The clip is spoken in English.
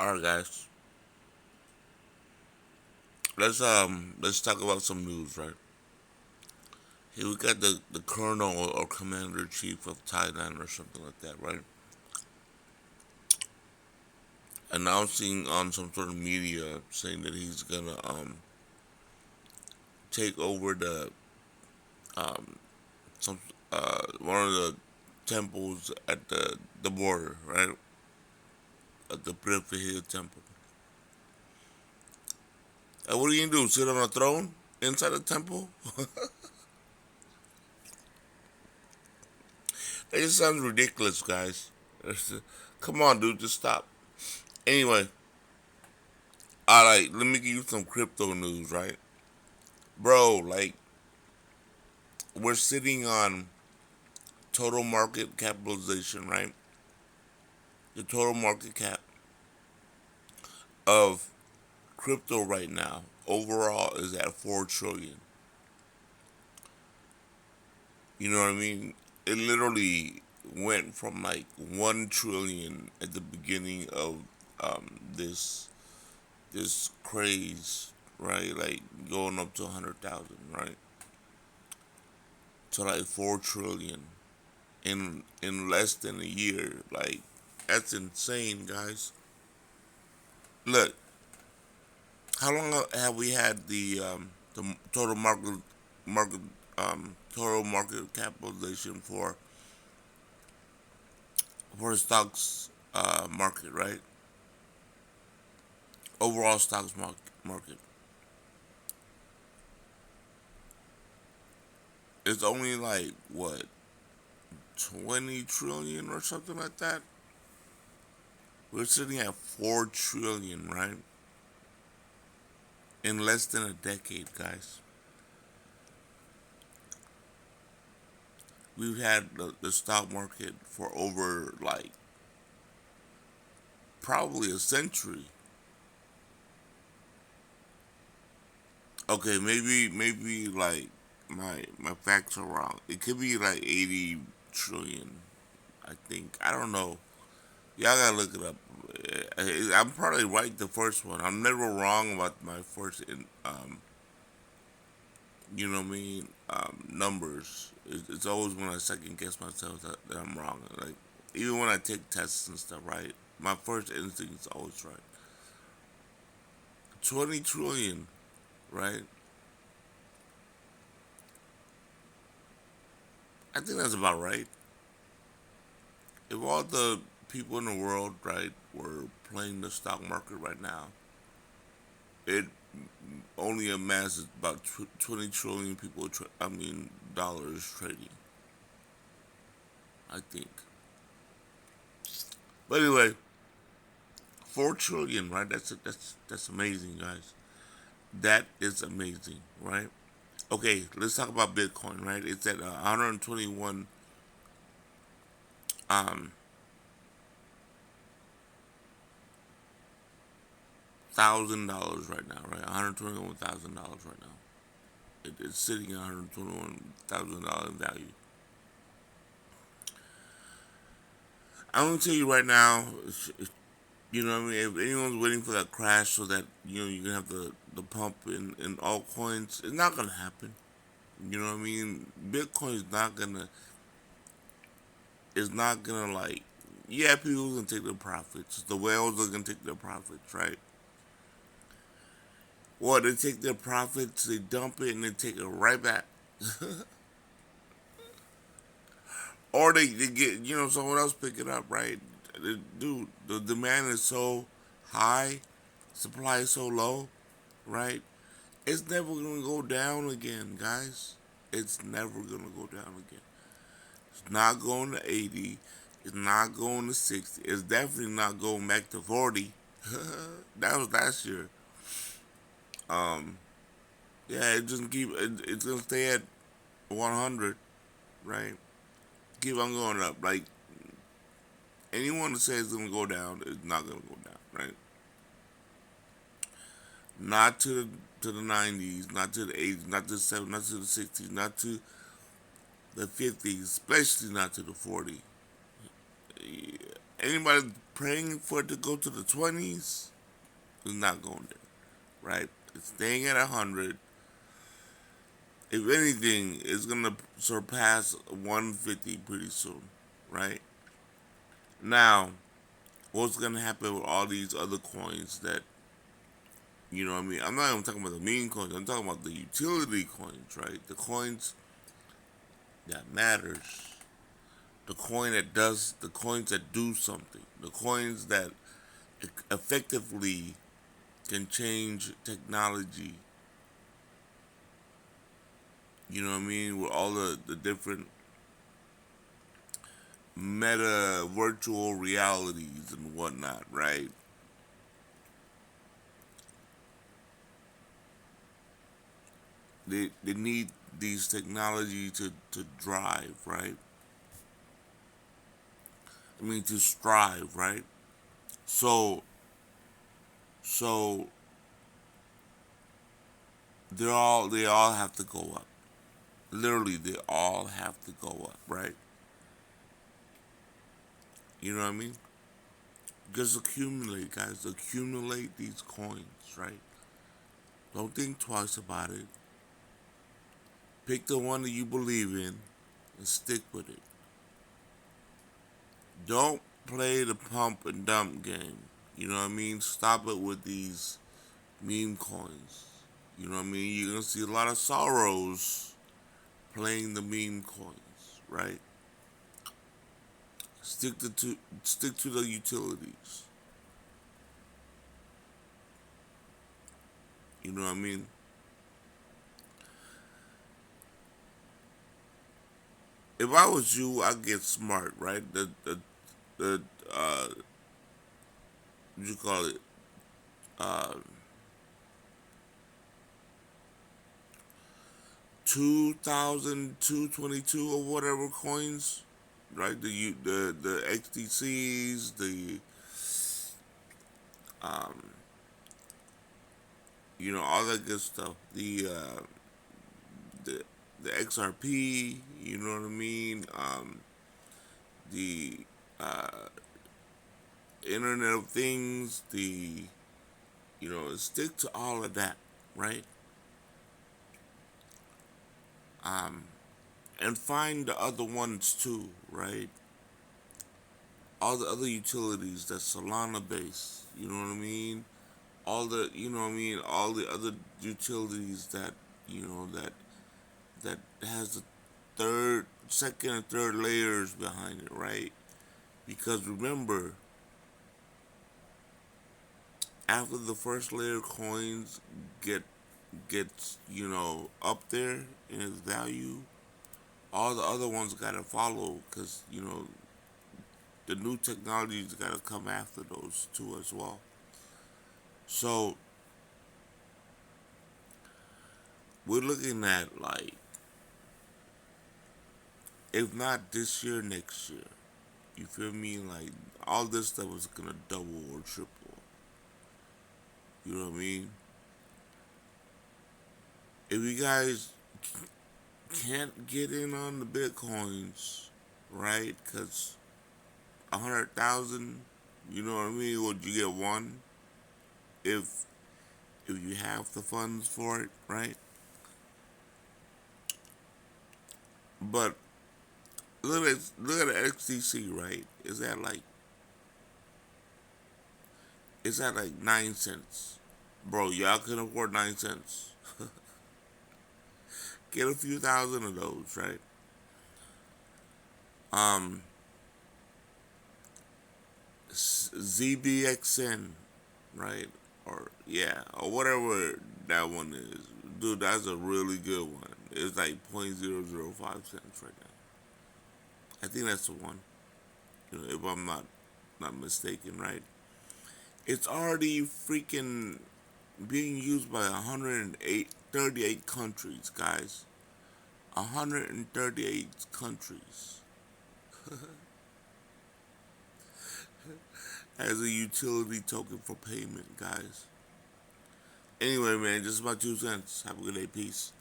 All right, guys. Let's talk about some news, right? Here we got the colonel or commander in chief of Thailand or something like that, right? Announcing on some sort of media saying that he's gonna take over the um some one of the temples at the border, right? At the Prithvi temple. And what are you gonna do? Sit on a throne inside the temple? It just sounds ridiculous, guys. Come on, dude, just stop. Anyway, all right, let me give you some crypto news, right, bro? Like, we're sitting on total market capitalization, right? The total market cap of crypto right now overall is at 4 trillion. You know what I mean? It literally went from like 1 trillion at the beginning of this craze, right? Like going up to 100,000, right? To like 4 trillion in less than a year. Like that's insane, guys. Look, how long have we had the total market capitalization for the stocks market, right? Overall stocks market. It's only like what 20 trillion or something like that. We're sitting at 4 trillion, right? In less than a decade, guys. We've had the stock market for over like probably a century. Okay, maybe like my facts are wrong. It could be like 80 trillion. I think I don't know. Y'all gotta look it up. I'm probably right the first one. I'm never wrong about my first you know what I mean, numbers. It's always when I second guess myself that I'm wrong. Like even when I take tests and stuff, right? My first instinct is always right. 20 trillion, right? I think that's about right. If all the people in the world, right, were playing the stock market right now, it only amasses about 20 trillion people. I mean, dollars trading. I think. But anyway, 4 trillion, right? That's amazing, guys. That is amazing, right? Okay, let's talk about Bitcoin, right? It's at 121 um $1,000 right now, right? $121,000 right now. It's sitting at $121,000 in value. I'm gonna tell you right now, you know what I mean. If anyone's waiting for that crash so that you can have the pump in altcoins, it's not gonna happen. You know what I mean. Bitcoin is not gonna like. Yeah, people are gonna take their profits. The whales are gonna take their profits, right? Or they take their profits, they dump it, and they take it right back. Or they get someone else pick it up, right? Dude, the demand is so high, supply is so low, right? It's never gonna go down again, guys. It's never gonna go down again. It's not going to 80. It's not going to 60. It's definitely not going back to 40. That was last year. Um, yeah, it's gonna stay at 100, right? Keep on going up. Like anyone that says it's gonna go down is not gonna go down, right? Not to the 90s, not to the 80s, not to the 70s, not to the 60s, not to the 50s, especially not to the 40s. Anybody praying for it to go to the 20s is not going there, right? It's staying at 100. If anything, it's gonna surpass 150 pretty soon, right? Now, what's gonna happen with all these other coins that you know what I mean? I'm not even talking about the meme coins. I'm talking about the utility coins, right? The coins that matters. The coin that does. The coins that do something. The coins that effectively can change technology. You know what I mean? With all the different meta virtual realities and whatnot, right? They need these technology to drive, right? I mean to strive, right? So so they all have to go up. Literally they all have to go up, right? You know what I mean? Just accumulate, guys. Accumulate these coins, right? Don't think twice about it. Pick the one that you believe in and stick with it. Don't play the pump and dump game. You know what I mean? Stop it with these meme coins. You know what I mean? You're gonna see a lot of sorrows playing the meme coins, right? Stick to the utilities. You know what I mean? If I was you, I'd get smart, right? The what you call it? Uh, 2,222 or whatever coins, right? The XDCs, the um, all that good stuff. The the XRP, you know what I mean? The uh, Internet of Things, stick to all of that, right? Um, and find the other ones too, right? All the other utilities that's Solana based, you know what I mean? All the other utilities that, that has the second and third layers behind it, right? Because remember, after the first layer coins get gets up there in its value, all the other ones gotta follow because the new technologies gotta come after those two as well. So we're looking at like if not this year, next year. You feel me? Like all this stuff is gonna double or triple. You know what I mean? If you guys can't get in on the bitcoins, right? Because 100,000, you know what I mean? Would you get one if you have the funds for it, right? But look at the XTC, right? Is that like 9 cents, bro? Y'all can afford 9 cents. Get a few thousand of those, right? Um, ZBXN, right? Or yeah, or whatever that one is, dude. That's a really good one. It's like 0.005 right now. I think that's the one. If I'm not mistaken, right? It's already freaking being used by 138 countries, guys. 138 countries as a utility token for payment, guys. Anyway, man, just about 2 cents. Have a good day. Peace.